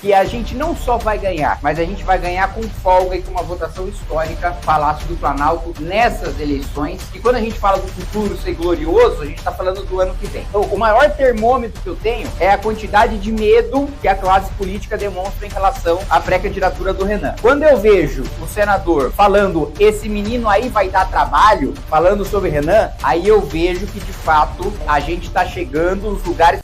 que a gente não só vai ganhar, mas a gente vai ganhar com folga e com uma votação histórica no Palácio do Planalto nessas eleições. E quando a gente fala do futuro ser glorioso, a gente está falando do ano que vem. Então, o maior termômetro que eu tenho é a quantidade de medo que a classe política demonstra em relação à pré-candidatura do Renan. Quando eu vejo o senador falando, esse menino aí vai dar trabalho, falando sobre Renan, aí eu vejo que, de fato, a gente está chegando nos lugares...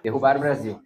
Derrubaram o Brasil.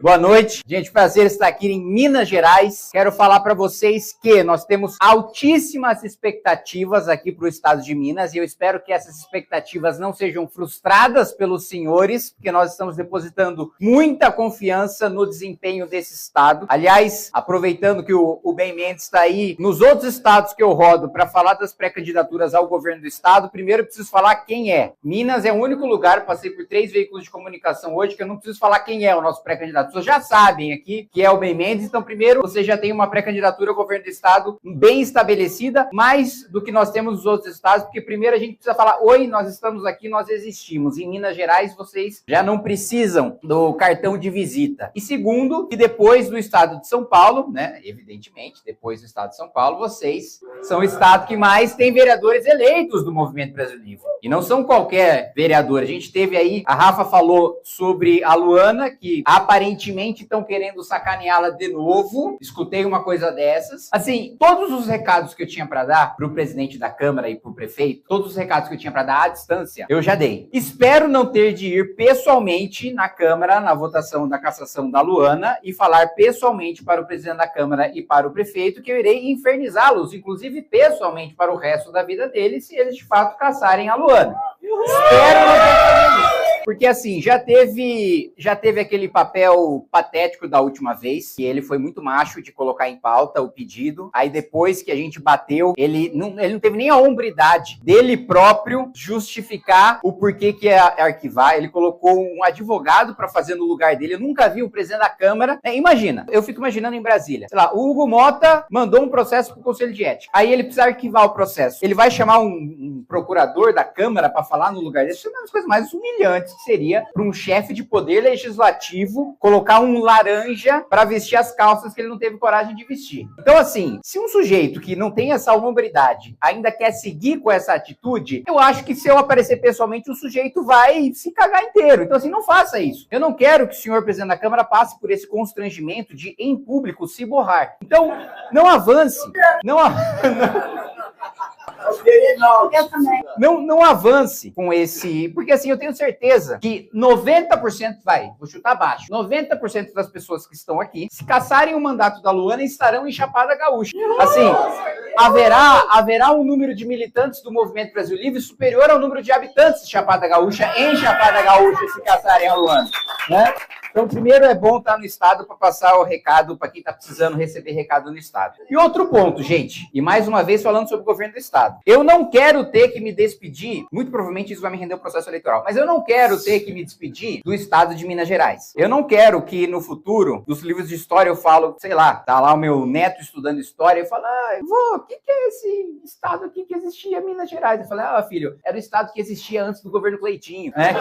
Boa noite. Gente, prazer estar aqui em Minas Gerais. Quero falar para vocês que nós temos altíssimas expectativas aqui para o estado de Minas e eu espero que essas expectativas não sejam frustradas pelos senhores, porque nós estamos depositando muita confiança no desempenho desse estado. Aliás, aproveitando que o Ben Mendes está aí, nos outros estados que eu rodo para falar das pré-candidaturas ao governo do estado, primeiro eu preciso falar quem é. Minas é o único lugar, passei por 3 veículos de comunicação hoje, que eu não preciso falar quem é o nosso pré-candidato. As pessoas já sabem aqui que é o Ben Mendes, então primeiro você já tem uma pré-candidatura ao governo do estado bem estabelecida, mais do que nós temos nos outros estados, porque primeiro a gente precisa falar, oi, nós estamos aqui, nós existimos. Em Minas Gerais vocês já não precisam do cartão de visita. E segundo, que depois do estado de São Paulo, né, evidentemente, depois do estado de São Paulo, vocês são o estado que mais tem vereadores eleitos do Movimento Brasil Livre. E não são qualquer vereador. A gente teve aí, a Rafa falou sobre a Luana, que aparentemente estão querendo sacaneá-la de novo. Escutei uma coisa dessas. Assim, todos os recados que eu tinha para dar pro presidente da Câmara e pro prefeito, todos os recados que eu tinha para dar à distância, eu já dei. Espero não ter de ir pessoalmente na Câmara, na votação da cassação da Luana, e falar pessoalmente para o presidente da Câmara e para o prefeito que eu irei infernizá-los, inclusive pessoalmente para o resto da vida deles, se eles de fato caçarem a Luana. Espero não ter isso. Porque assim, já teve aquele papel patético da última vez, que ele foi muito macho de colocar em pauta o pedido. Aí depois que a gente bateu, ele não teve nem a hombridade dele próprio justificar o porquê que ia arquivar. Ele colocou um advogado para fazer no lugar dele. Eu nunca vi o presidente da Câmara. Imagina, eu fico imaginando em Brasília. Sei lá, o Hugo Mota mandou um processo pro Conselho de Ética. Aí ele precisa arquivar o processo. Ele vai chamar um procurador da Câmara para falar no lugar dele. Isso é uma das coisas mais humilhantes que seria para um chefe de poder legislativo colocar um laranja para vestir as calças que ele não teve coragem de vestir. Então, assim, se um sujeito que não tem essa hombridade ainda quer seguir com essa atitude, eu acho que se eu aparecer pessoalmente, o sujeito vai se cagar inteiro. Então, assim, não faça isso. Eu não quero que o senhor presidente da Câmara passe por esse constrangimento de, em público, se borrar. Então, não avance. Não avance com esse... Porque assim, eu tenho certeza que 90%, vou chutar baixo, 90% das pessoas que estão aqui, se caçarem o mandato da Luana, estarão em Chapada Gaúcha. Assim, haverá um número de militantes do Movimento Brasil Livre superior ao número de habitantes de Chapada Gaúcha, em Chapada Gaúcha, se caçarem a Luana, né? Então, primeiro é bom estar no estado para passar o recado para quem está precisando receber recado no estado. E outro ponto, gente, e mais uma vez falando sobre o governo do estado. Eu não quero ter que me despedir, muito provavelmente isso vai me render o processo eleitoral, mas eu não quero ter que me despedir do estado de Minas Gerais. Eu não quero que no futuro, nos livros de história eu falo, sei lá, tá lá o meu neto estudando história, eu falo, vô, o que é esse estado aqui que existia Minas Gerais? Eu falei, filho, era o estado que existia antes do governo Cleitinho, né?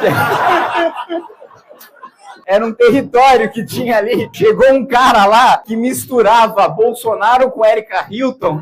Era um território que tinha ali. Chegou um cara lá que misturava Bolsonaro com Erika Hilton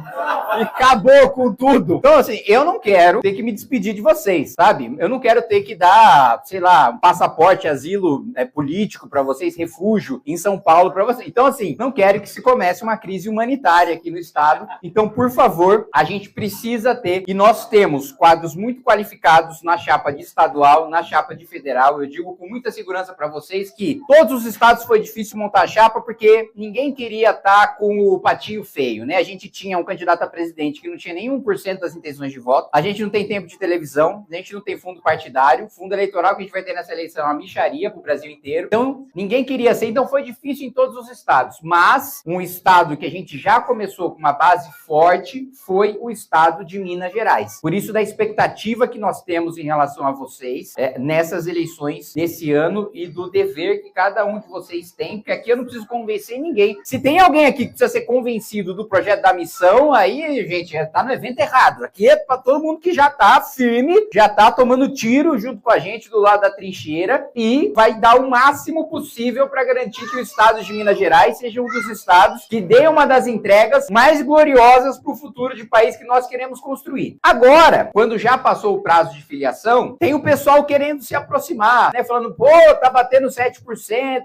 e acabou com tudo. Então, assim, eu não quero ter que me despedir de vocês, sabe? Eu não quero ter que dar, sei lá, passaporte, asilo político para vocês, refúgio em São Paulo para vocês. Então, assim, não quero que se comece uma crise humanitária aqui no estado. Então, por favor, a gente precisa ter, e nós temos quadros muito qualificados na chapa de estadual, na chapa de federal. Eu digo com muita segurança para vocês que todos os estados foi difícil montar a chapa porque ninguém queria estar com o patinho feio, né? A gente tinha um candidato a presidente que não tinha nem 1% das intenções de voto, a gente não tem tempo de televisão, a gente não tem fundo partidário, fundo eleitoral que a gente vai ter nessa eleição é uma mixaria pro Brasil inteiro, então ninguém queria ser, então foi difícil em todos os estados, mas um estado que a gente já começou com uma base forte foi o estado de Minas Gerais. Por isso da expectativa que nós temos em relação a vocês nessas eleições desse ano e do dever dever que cada um de vocês tem, porque aqui eu não preciso convencer ninguém. Se tem alguém aqui que precisa ser convencido do projeto da missão, aí, gente, tá no evento errado. Aqui é para todo mundo que já tá firme, já tá tomando tiro junto com a gente do lado da trincheira e vai dar o máximo possível para garantir que o estado de Minas Gerais seja um dos estados que dê uma das entregas mais gloriosas para o futuro de país que nós queremos construir. Agora, quando já passou o prazo de filiação, tem o pessoal querendo se aproximar, né? Falando, pô, tá batendo 7%,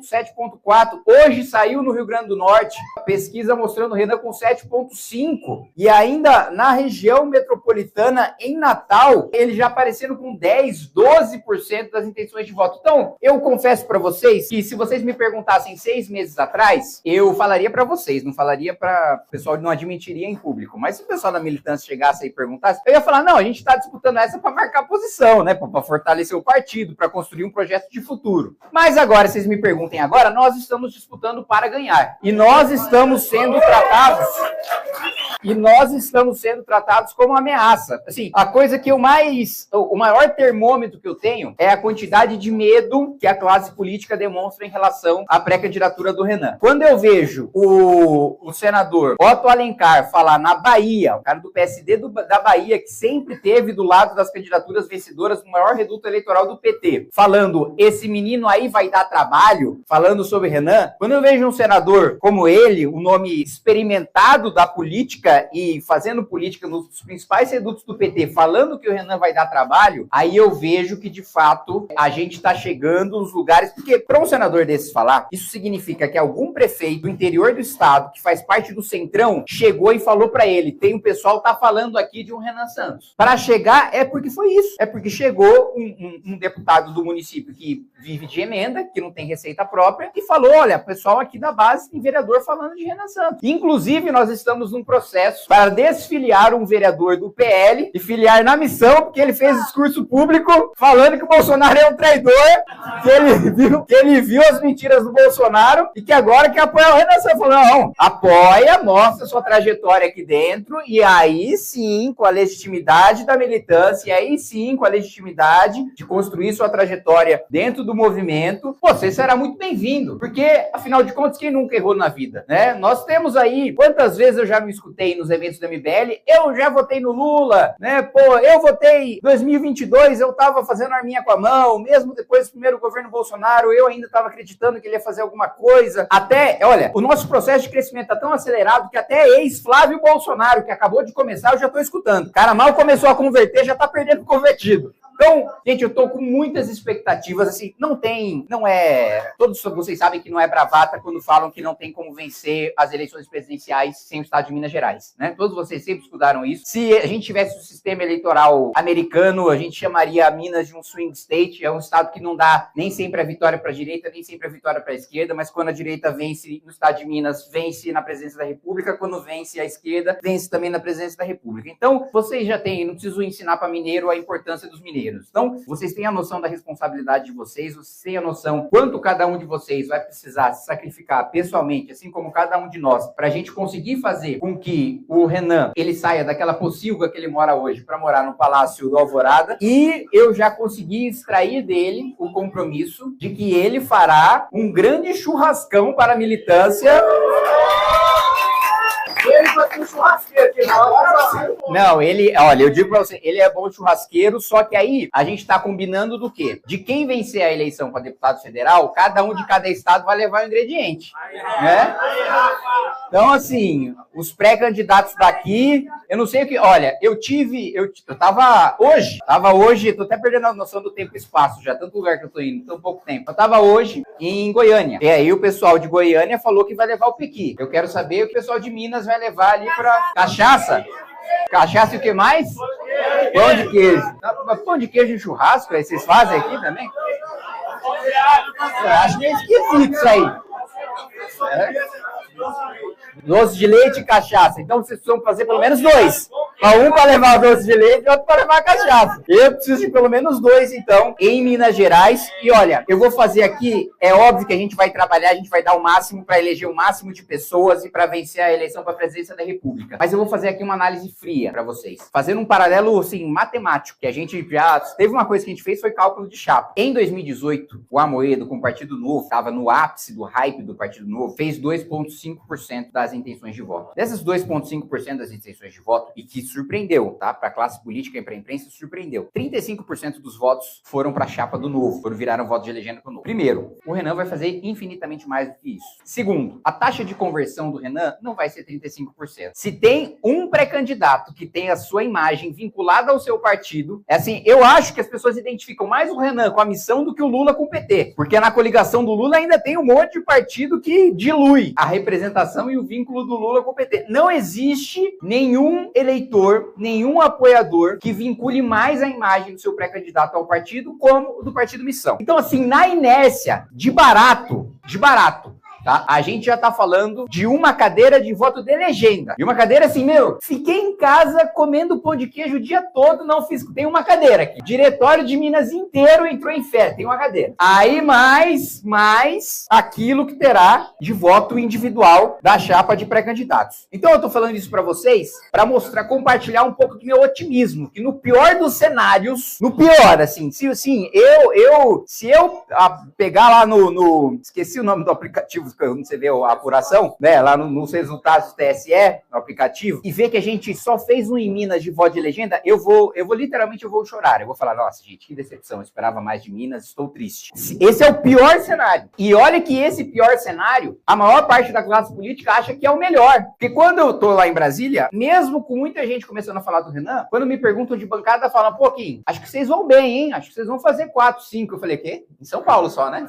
7,4%. Hoje saiu no Rio Grande do Norte a pesquisa mostrando o Renan com 7,5%. E ainda na região metropolitana, em Natal, ele já aparecendo com 10%, 12% das intenções de voto. Então, eu confesso para vocês que se vocês me perguntassem 6 meses atrás, eu falaria para vocês, não falaria para o pessoal, não admitiria em público. Mas se o pessoal da militância chegasse aí e perguntasse, eu ia falar, não, a gente está disputando essa para marcar posição, né? Para fortalecer o partido, para construir um projeto de futuro. Mas agora, vocês me perguntem agora, nós estamos disputando para ganhar. E nós estamos sendo tratados... como ameaça. Assim, a coisa que o maior termômetro que eu tenho é a quantidade de medo que a classe política demonstra em relação à pré-candidatura do Renan. Quando eu vejo o senador Otto Alencar falar na Bahia, o cara do PSD da Bahia, que sempre teve do lado das candidaturas vencedoras no maior reduto eleitoral do PT, falando, esse menino aí vai dar trabalho, falando sobre Renan, quando eu vejo um senador como ele, um nome experimentado da política e fazendo política nos principais redutos do PT, falando que o Renan vai dar trabalho, aí eu vejo que, de fato, a gente está chegando nos lugares... Porque para um senador desses falar, isso significa que algum prefeito do interior do estado, que faz parte do Centrão, chegou e falou para ele, tem um pessoal tá falando aqui de um Renan Santos. Para chegar, é porque foi isso. É porque chegou um deputado do município que vive de emenda, que não tem receita própria, e falou, olha, pessoal aqui da base tem vereador falando de Renan Santos. Inclusive, nós estamos num processo para desfiliar um vereador do PL e filiar na missão, porque ele fez discurso público falando que o Bolsonaro é um traidor, que ele viu as mentiras do Bolsonaro e que agora quer apoiar o Renan Santos. Falou, não, apoia, mostra sua trajetória aqui dentro e aí sim, com a legitimidade da militância, e aí sim, com a legitimidade de construir sua trajetória dentro do movimento, você será muito bem-vindo, porque, afinal de contas, quem nunca errou na vida, né? Nós temos aí, quantas vezes eu já me escutei nos eventos do MBL, eu já votei no Lula, né? Pô, eu votei em 2022, eu tava fazendo arminha com a mão, mesmo depois do primeiro governo Bolsonaro, eu ainda tava acreditando que ele ia fazer alguma coisa. Até, olha, o nosso processo de crescimento tá tão acelerado que até ex-Flávio Bolsonaro, que acabou de começar, eu já tô escutando. O cara mal começou a converter, já tá perdendo o convertido. Então, gente, eu tô com muitas expectativas, assim, todos vocês sabem que não é bravata quando falam que não tem como vencer as eleições presidenciais sem o estado de Minas Gerais, né? Todos vocês sempre estudaram isso. Se a gente tivesse o sistema eleitoral americano, a gente chamaria Minas de um swing state, é um estado que não dá nem sempre a vitória para a direita, nem sempre a vitória para a esquerda, mas quando a direita vence no estado de Minas, vence na presidência da República, quando vence a esquerda, vence também na presidência da República. Então, vocês já têm, não preciso ensinar para mineiro a importância dos mineiros. Então, vocês têm a noção da responsabilidade de vocês têm a noção quanto cada um de vocês vai precisar se sacrificar pessoalmente, assim como cada um de nós, para a gente conseguir fazer com que o Renan, ele saia daquela pocilga que ele mora hoje para morar no Palácio do Alvorada, e eu já consegui extrair dele o compromisso de que ele fará um grande churrascão para a militância. Ele vai ter um churrasqueiro aqui, não, olha, eu digo pra você, ele é bom churrasqueiro, só que aí a gente tá combinando do quê? De quem vencer a eleição para deputado federal, cada um de cada estado vai levar um ingrediente, né? Então, assim, os pré-candidatos daqui, eu não sei o que, olha, eu tava hoje, tô até perdendo a noção do tempo e espaço já, tanto lugar que eu tô indo, tão pouco tempo. Eu tava hoje em Goiânia, e aí o pessoal de Goiânia falou que vai levar o pequi. Eu quero saber o que o pessoal de Minas vai levar ali pra cachaça. Cachaça e o que mais? Pão de queijo. Pão de queijo e churrasco, aí vocês fazem aqui também? Eu acho meio esquisito isso aí. Doce de leite e cachaça. Então vocês precisam fazer pelo menos 2. Um para levar o doce de leite e outro para levar a cachaça. Eu preciso de pelo menos 2, então, em Minas Gerais. E olha, eu vou fazer aqui, é óbvio que a gente vai trabalhar, a gente vai dar o máximo para eleger o máximo de pessoas e para vencer a eleição para a presidência da República. Mas eu vou fazer aqui uma análise fria para vocês. Fazendo um paralelo, assim, matemático, que a gente já... Teve uma coisa que a gente fez, foi cálculo de chapa. Em 2018, o Amoedo, com o Partido Novo, estava no ápice do hype do Partido Novo, fez 2,5% das intenções de voto. Dessas 2,5% das intenções de voto, e que surpreendeu, tá? Para a classe política e para a imprensa, surpreendeu. 35% dos votos foram para a chapa do Novo, viraram voto de legenda pro Novo. Primeiro, o Renan vai fazer infinitamente mais do que isso. Segundo, a taxa de conversão do Renan não vai ser 35%. Se tem um pré-candidato que tem a sua imagem vinculada ao seu partido, é assim, eu acho que as pessoas identificam mais o Renan com a missão do que o Lula com o PT, porque na coligação do Lula ainda tem um monte de partido que dilui a representação e o vínculo do Lula com o PT. Não existe nenhum eleitor, nenhum apoiador que vincule mais a imagem do seu pré-candidato ao partido como o do partido Missão. Então, assim, na inércia, de barato, tá? A gente já tá falando de uma cadeira de voto de legenda. E uma cadeira assim, meu, fiquei em casa comendo pão de queijo o dia todo, não fiz... Tem uma cadeira aqui. Diretório de Minas inteiro entrou em férias, tem uma cadeira. Aí mais aquilo que terá de voto individual da chapa de pré-candidatos. Então eu tô falando isso pra vocês, pra mostrar, compartilhar um pouco do meu otimismo, que no pior dos cenários, no pior, assim, se eu pegar lá no esqueci o nome do aplicativo, quando você vê a apuração, né, lá nos resultados do TSE, no aplicativo, e ver que a gente só fez um em Minas de voto de legenda, eu vou literalmente chorar. Eu vou falar, nossa, gente, que decepção, eu esperava mais de Minas, estou triste. Esse é o pior cenário. E olha que esse pior cenário, a maior parte da classe política acha que é o melhor. Porque quando eu tô lá em Brasília, mesmo com muita gente começando a falar do Renan, quando me perguntam de bancada, falam, pô, Kim, acho que vocês vão bem, hein? Acho que vocês vão fazer 4, 5. Eu falei, quê? Em São Paulo só, né?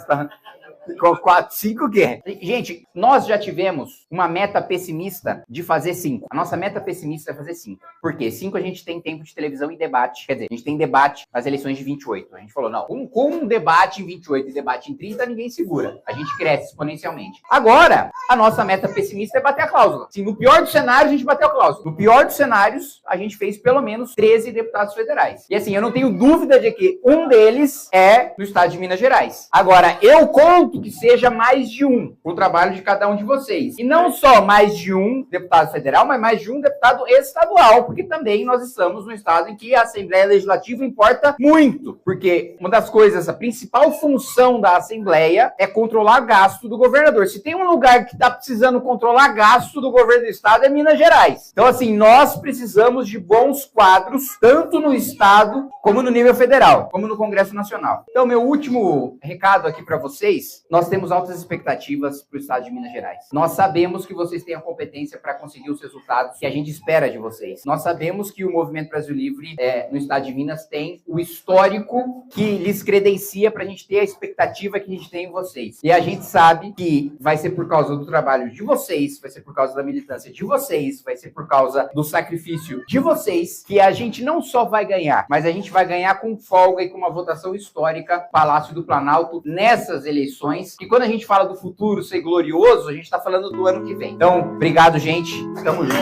Com 4, 5 o quê? Gente, nós já tivemos uma meta pessimista de fazer 5. A nossa meta pessimista é fazer 5. Por quê? 5 a gente tem tempo de televisão e debate. Quer dizer, a gente tem debate nas eleições de 28. A gente falou, não, com um debate em 28 e debate em 30, ninguém segura. A gente cresce exponencialmente. Agora, a nossa meta pessimista é bater a cláusula. Sim, no pior dos cenários, a gente bateu a cláusula. No pior dos cenários, a gente fez pelo menos 13 deputados federais. E assim, eu não tenho dúvida de que um deles é no estado de Minas Gerais. Agora, eu conto que seja mais de um, o trabalho de cada um de vocês. E não só mais de um deputado federal, mas mais de um deputado estadual, porque também nós estamos no estado em que a Assembleia Legislativa importa muito, porque uma das coisas, a principal função da Assembleia é controlar gasto do governador. Se tem um lugar que está precisando controlar gasto do governo do estado, é Minas Gerais. Então, assim, nós precisamos de bons quadros, tanto no estado, como no nível federal, como no Congresso Nacional. Então, meu último recado aqui para vocês, nós temos altas expectativas para o estado de Minas Gerais. Nós sabemos que vocês têm a competência para conseguir os resultados que a gente espera de vocês. Nós sabemos que o Movimento Brasil Livre no estado de Minas tem o histórico que lhes credencia para a gente ter a expectativa que a gente tem em vocês. E a gente sabe que vai ser por causa do trabalho de vocês, vai ser por causa da militância de vocês, vai ser por causa do sacrifício de vocês que a gente não só vai ganhar, mas a gente vai ganhar com folga e com uma votação histórica, Palácio do Planalto, nessas eleições, que quando a gente fala do futuro ser glorioso, a gente está falando do ano que vem. Então, obrigado, gente. Tamo junto.